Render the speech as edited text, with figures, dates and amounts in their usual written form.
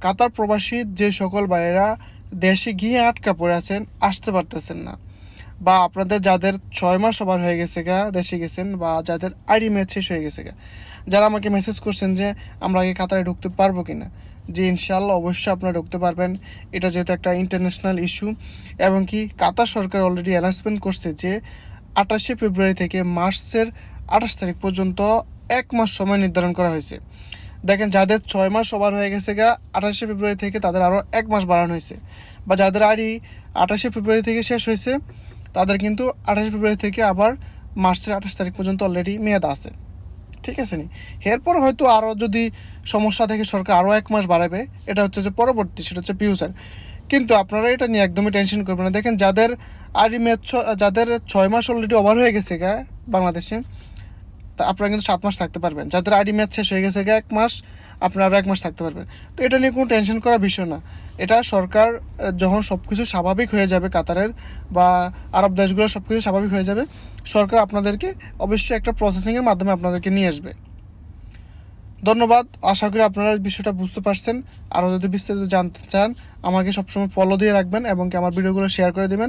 কাতার প্রবাসী যে সকল ভাইয়েরা দেশে গিয়ে আটকা পড়ে আছেন, আসতে পারতেছেন না, বা আপনাদের যাদের 6 মাস ওভার হয়ে গেছে গা দেশে গেছেন, বা যাদের আইডি ম্যাচ শেষ হয়ে গেছে গা, যারা আমাকে মেসেজ করছেন যে আমরা আগে কাতারে ঢুকতে পারবো কি না, যে ইনশাআল্লাহ অবশ্যই আপনারা ঢুকতে পারবেন। এটা যেহেতু একটা ইন্টারন্যাশনাল ইস্যু, এবং কি কাতার সরকার অলরেডি অ্যানাউন্সমেন্ট করছে যে 28শে ফেব্রুয়ারি থেকে মার্চের 28 তারিখ পর্যন্ত 1 মাস সময় নির্ধারণ করা হয়েছে। দেখেন, যাদের 6 মাস ওভার হয়ে গেছে গা 28শে ফেব্রুয়ারি থেকে, তাদের আরও 1 মাস বাড়ানো হয়েছে। বা যাদের আইডি 28শে ফেব্রুয়ারি থেকে শেষ হয়েছে, তাদের কিন্তু 28শে ফেব্রুয়ারি থেকে আবার মার্চের 28 তারিখ পর্যন্ত অলরেডি মেয়াদ আছে। ঠিক আছে নি, এরপর হয়তো আরও যদি সমস্যা থেকে সরকার আরও 1 মাস বাড়াবে, এটা হচ্ছে যে পরবর্তী, সেটা হচ্ছে ফিউচার। কিন্তু আপনারা এটা নিয়ে একদমই টেনশন করবেন না। দেখেন, যাদের আইডি মেয়াদ যাদের 6 মাস অলরেডি ওভার হয়ে গেছে গা বাংলাদেশে, তা আপনারা কিন্তু 7 মাস থাকতে পারবেন। যাদের আইডি ম্যাচ শেষ হয়ে গেছে 1 মাস, আপনারা আরও 1 মাস থাকতে পারবেন। তো এটা নিয়ে কোনো টেনশন করার বিষয় না। এটা সরকার যখন সব কিছু স্বাভাবিক হয়ে যাবে, কাতারের বা আরব দেশগুলো সব কিছু স্বাভাবিক হয়ে যাবে, সরকার আপনাদেরকে অবশ্যই একটা প্রসেসিংয়ের মাধ্যমে আপনাদেরকে নিয়ে আসবে। ধন্যবাদ। আশা করি আপনারা বিষয়টা বুঝতে পারছেন। আরও যদি বিস্তারিত জানতে চান, আমাকে সবসময় ফলো দিয়ে রাখবেন এবং কি আমার ভিডিওগুলো শেয়ার করে দেবেন।